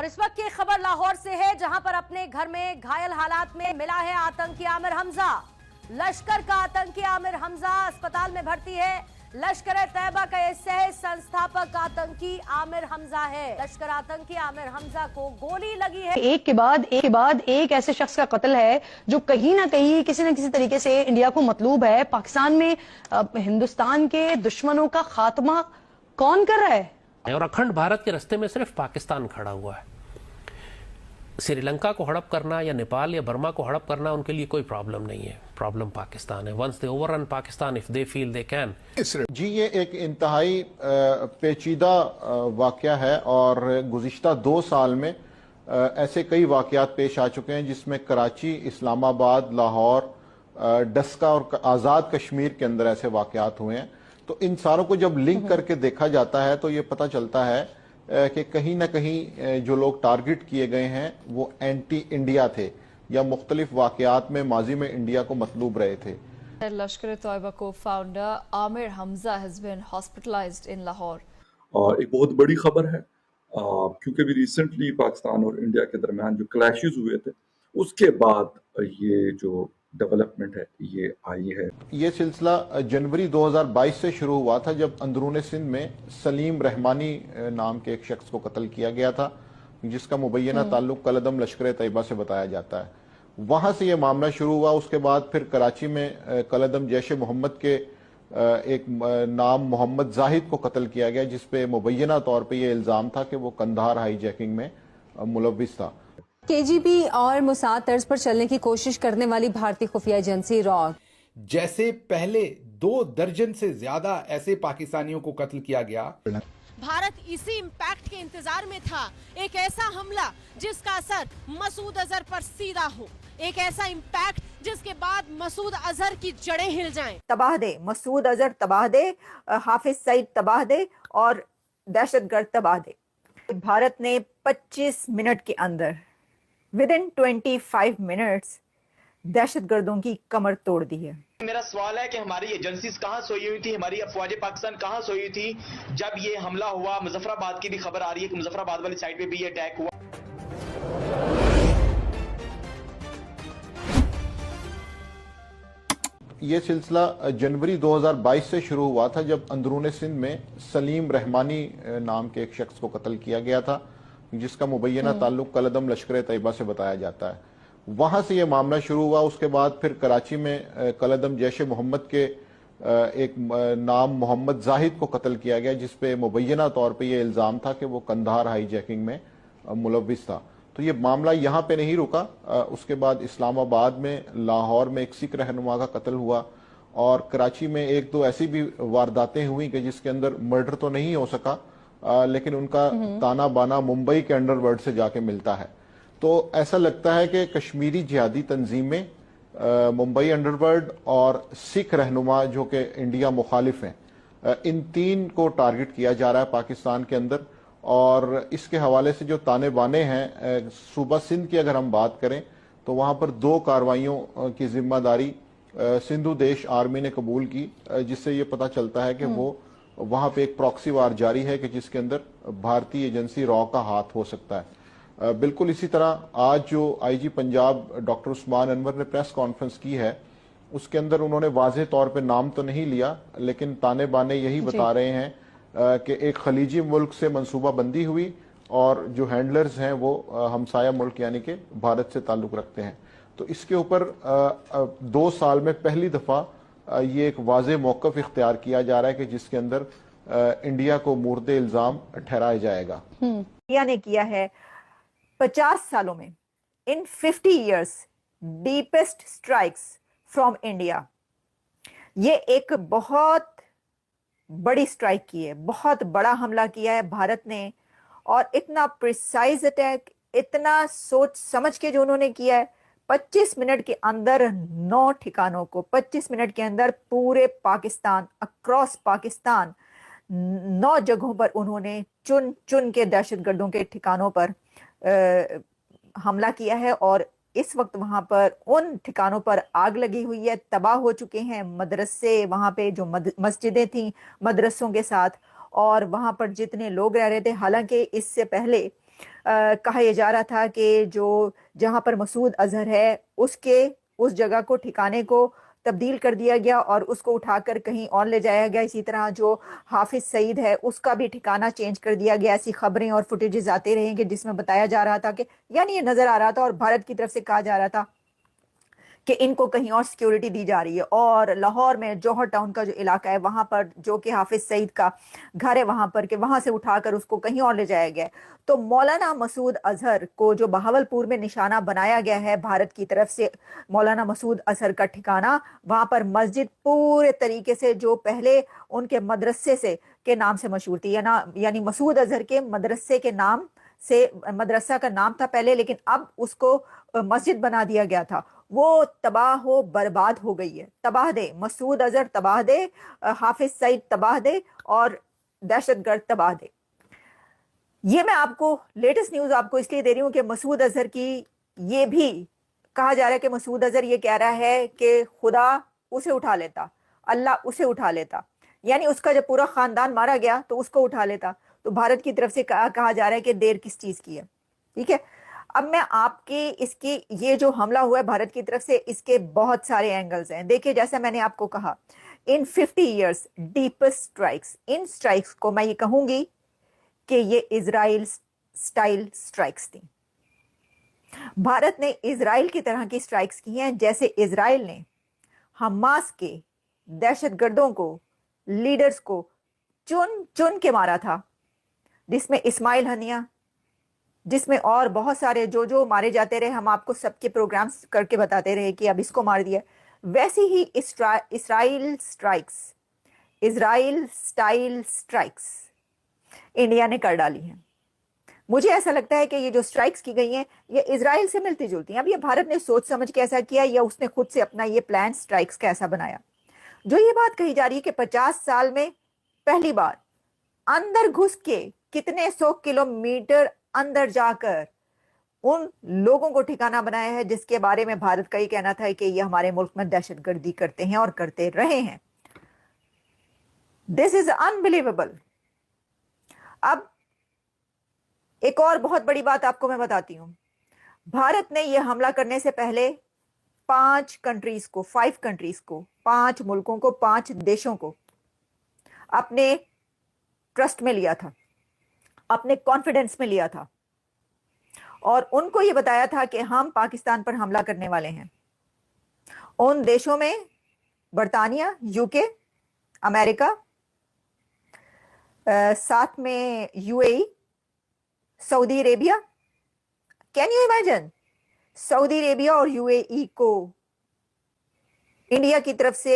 इस वक्त की खबर लाहौर से है, जहां पर अपने घर में घायल हालात में मिला है आतंकी आमिर हमजा। लश्कर का आतंकी आमिर हमजा अस्पताल में भर्ती है। लश्कर-ए-तैयबा का ये सह संस्थापक आतंकी आमिर हमजा है। लश्कर आतंकी आमिर हमजा को गोली लगी है। एक के बाद एक ऐसे शख्स का कत्ल है जो कहीं ना कहीं किसी न किसी तरीके से इंडिया को मतलूब है। पाकिस्तान में हिंदुस्तान के दुश्मनों का खात्मा कौन कर रहा है? और अखंड भारत के रास्ते में सिर्फ पाकिस्तान खड़ा हुआ है। श्रीलंका को हड़प करना या नेपाल या बर्मा को हड़प करना उनके लिए कोई प्रॉब्लम नहीं है। प्रॉब्लम पाकिस्तान है। Once they overrun Pakistan if they feel they can. जी, ये एक इंतहाई पेचीदा वाकया है और गुज़िश्ता 2 साल में ऐसे कई वाकयात पेश आ चुके हैं जिसमें कराची, इस्लामाबाद, लाहौर, डस्का और आज़ाद कश्मीर के अंदर ऐसे वाकयात हुए हैं। तो इन सारों को जब लिंक करके देखा जाता है तो ये पता चलता है कि कहीं ना कहीं जो लोग टारगेट किए गए हैं वो एंटी इंडिया थे या मुख्तलिफ वाकयात में माजी में इंडिया को मतलूब रहे थे। लश्कर-ए-तैयबा को founder Amir Hamza has been hospitalised in Lahore. और एक बहुत बड़ी खबर है क्योंकि भी रिसेंटली पाकिस्तान और इंडिया के दरमियान जो क्लैशेस हुए थे उसके बाद ये जो डेवलपमेंट है ये आई है। ये सिलसिला जनवरी 2022 से शुरू हुआ था जब अंदरून सिंध में सलीम रहमानी नाम के एक शख्स को कत्ल किया गया था जिसका मुबैना ताल्लुक कलदम लश्कर-ए-तैयबा से बताया जाता है। वहां से ये मामला शुरू हुआ। उसके बाद फिर कराची में कलदम जैश-ए-मोहम्मद के एक नाम मोहम्मद जाहिद को कत्ल किया गया जिसपे मुबैना तौर पे ये इल्जाम था कि वो कंधार हाईजैकिंग में मुलव्विस था। केजीबी और मोसाद तर्ज पर चलने की कोशिश करने वाली भारतीय खुफिया एजेंसी रॉ जैसे पहले 2 दर्जन से ज्यादा ऐसे पाकिस्तानियों को कत्ल किया गया। भारत इसी इम्पैक्ट के इंतजार में था, एक ऐसा हमला जिसका असर मसूद अजहर पर सीधा हो, एक ऐसा इम्पैक्ट जिसके बाद मसूद अजहर की जड़ें हिल जाएं। तबाह दे, मसूद अजहर तबाह दे, हाफिज सईद तबाह दे और दहशतगर्द तबाह दे। भारत ने 25 मिनट के अंदर विदिन 25 मिनट्स दहशतगर्दों की कमर तोड़ दी है। मेरा सवाल है कि हमारी एजेंसीज कहां सोई हुई थी, हमारी अफवाज पाकिस्तान कहां सोई हुई थी जब ये हमला हुआ? मुजफ्फराबाद की भी खबर आ रही है कि मुजफ्फराबाद वाली साइड पे भी ये अटैक हुआ। ये सिलसिला जनवरी 2022 से शुरू हुआ था जब अंदरून सिंध में सलीम रहमानी नाम के एक शख्स को कत्ल किया गया था जिसका मुबैना ताल्लुक कलदम लश्कर-ए-तैयबा से बताया जाता है। वहां से ये मामला शुरू हुआ। उसके बाद फिर कराची में कलदम जैश-ए-मोहम्मद के एक नाम मोहम्मद जाहिद को कत्ल किया गया जिसपे मुबैना तौर पे ये इल्जाम था कि वो कंधार हाईजैकिंग में मुलव्विस था। तो ये मामला यहाँ पे नहीं रुका। उसके बाद इस्लामाबाद में, लाहौर में एक सिख रहनुमा का कत्ल हुआ और कराची में 1-2 ऐसी भी वारदातें हुई कि जिसके अंदर मर्डर तो नहीं हो सका लेकिन उनका ताना बाना मुंबई के अंडरवर्ल्ड से जाके मिलता है। तो ऐसा लगता है कि कश्मीरी जिहादी तंजीमें, मुंबई अंडरवर्ल्ड और सिख रहनुमा जो कि इंडिया मुखालिफ हैं, इन 3 को टारगेट किया जा रहा है पाकिस्तान के अंदर। और इसके हवाले से जो ताने बाने हैं, सूबा सिंध की अगर हम बात करें तो वहां पर 2 कार्रवाइयों की जिम्मेदारी सिंधु देश आर्मी ने कबूल की जिससे ये पता चलता है कि वो वहां पे एक प्रॉक्सी वार जारी है कि जिसके अंदर भारतीय एजेंसी रॉ का हाथ हो सकता है। बिल्कुल इसी तरह आज जो आईजी पंजाब डॉक्टर उस्मान अनवर ने प्रेस कॉन्फ्रेंस की है उसके अंदर उन्होंने वाज़ेह तौर पे नाम तो नहीं लिया लेकिन ताने बाने यही बता रहे हैं कि एक खलीजी मुल्क से मंसूबा बंदी हुई और जो हैंडलर्स हैं वो हमसाया मुल्क यानी कि भारत से ताल्लुक रखते हैं। तो इसके ऊपर 2 साल में पहली दफा ये एक वाज़ेह मौक़िफ़ इख्तियार किया जा रहा है कि जिसके अंदर इंडिया को मुर्दे इल्जाम ठहराया जाएगा। इंडिया ने किया है 50 सालों में, इन 50 years, deepest strikes from India. ये एक बहुत बड़ी स्ट्राइक की है, बहुत बड़ा हमला किया है भारत ने और इतना प्रिसाइज अटैक, इतना सोच समझ के जो उन्होंने किया है। 25 मिनट के अंदर 9 ठिकानों को, 25 मिनट के अंदर पूरे पाकिस्तान, अक्रॉस पाकिस्तान 9 जगहों पर उन्होंने चुन चुन के दहशतगर्दों के ठिकानों पर हमला किया है और इस वक्त वहां पर उन ठिकानों पर आग लगी हुई है, तबाह हो चुके हैं मदरसे, वहां पे जो मस्जिदें थी मदरसों के साथ और वहां पर जितने लोग रह रहे थे। हालांकि इससे पहले कहा यह जा रहा था कि जो जहां पर मसूद अजहर है उस जगह को ठिकाने को तब्दील कर दिया गया और उसको उठाकर कहीं और ले जाया गया। इसी तरह जो हाफिज सईद है उसका भी ठिकाना चेंज कर दिया गया। ऐसी खबरें और फुटेजेस आते रहेंगे जिसमें बताया जा रहा था कि यानी ये नजर आ रहा था और भारत की तरफ से कहा जा रहा था कि इनको कहीं और सिक्योरिटी दी जा रही है। और लाहौर में जौहर टाउन का जो इलाका है वहां पर जो कि हाफिज सईद का घर है वहां पर के वहां से उठाकर उसको कहीं और ले जाया गया। तो मौलाना मसूद अजहर को जो बहावलपुर में निशाना बनाया गया है भारत की तरफ से, मौलाना मसूद अजहर का ठिकाना वहां पर मस्जिद पूरे तरीके से जो पहले उनके मदरसे से के नाम से मशहूर थी, यानी मसूद अजहर के मदरसे के नाम से, मदरसा का नाम था पहले लेकिन अब उसको मस्जिद बना दिया गया था, वो तबाह हो बर्बाद हो गई है। तबाह दे, मसूद अजहर तबाह दे, हाफिज सईद तबाह दे और दहशतगर्द तबाह दे। ये मैं आपको लेटेस्ट न्यूज आपको इसलिए दे रही हूं कि मसूद अजहर की ये भी कहा जा रहा है कि मसूद अजहर ये कह रहा है कि खुदा उसे उठा लेता, अल्लाह उसे उठा लेता, यानी उसका जब पूरा खानदान मारा गया तो उसको उठा लेता। तो भारत की तरफ से कहा जा रहा है कि देर किस चीज की है। ठीक है, अब मैं आपके इसकी ये जो हमला हुआ है भारत की तरफ से इसके बहुत सारे एंगल्स हैं। देखिए जैसा मैंने आपको कहा, इन 50 इयर्स डीपेस्ट स्ट्राइक्स, इन स्ट्राइक्स को मैं ये कहूंगी कि ये इजराइल स्टाइल स्ट्राइक्स थी। भारत ने इजराइल की तरह की स्ट्राइक्स की हैं जैसे इजराइल ने हमास के दहशतगर्दों को, लीडर्स को चुन चुन के मारा था, जिसमें इस्माइल हनिया, जिसमें और बहुत सारे जो मारे जाते रहे, हम आपको सबके प्रोग्राम्स करके बताते रहे कि अब इसको मार दिया। वैसे ही इजराइल स्टाइल स्ट्राइक्स इंडिया ने कर डाली हैं। मुझे ऐसा लगता है कि ये जो स्ट्राइक्स की गई हैं ये इजराइल से मिलती जुलती हैं। अब ये भारत ने सोच समझ के ऐसा किया या उसने खुद से अपना ये प्लान स्ट्राइक्स का ऐसा बनाया। जो ये बात कही जा रही है कि 50 साल में पहली बार अंदर घुस के कितने 100 किलोमीटर अंदर जाकर उन लोगों को ठिकाना बनाया है जिसके बारे में भारत का ये कहना था कि ये हमारे मुल्क में दहशतगर्दी करते हैं और करते रहे हैं। This is unbelievable. अब एक और बहुत बड़ी बात आपको मैं बताती हूं। भारत ने यह हमला करने से पहले 5 कंट्रीज को, 5 मुल्कों को, 5 देशों को अपने ट्रस्ट में लिया था, अपने कॉन्फिडेंस में लिया था और उनको यह बताया था कि हम पाकिस्तान पर हमला करने वाले हैं। उन देशों में बर्तानिया, यूके, अमेरिका, साथ में UAE, Saudi Arabia. Can you imagine, Saudi Arabia और यूएई को इंडिया की तरफ से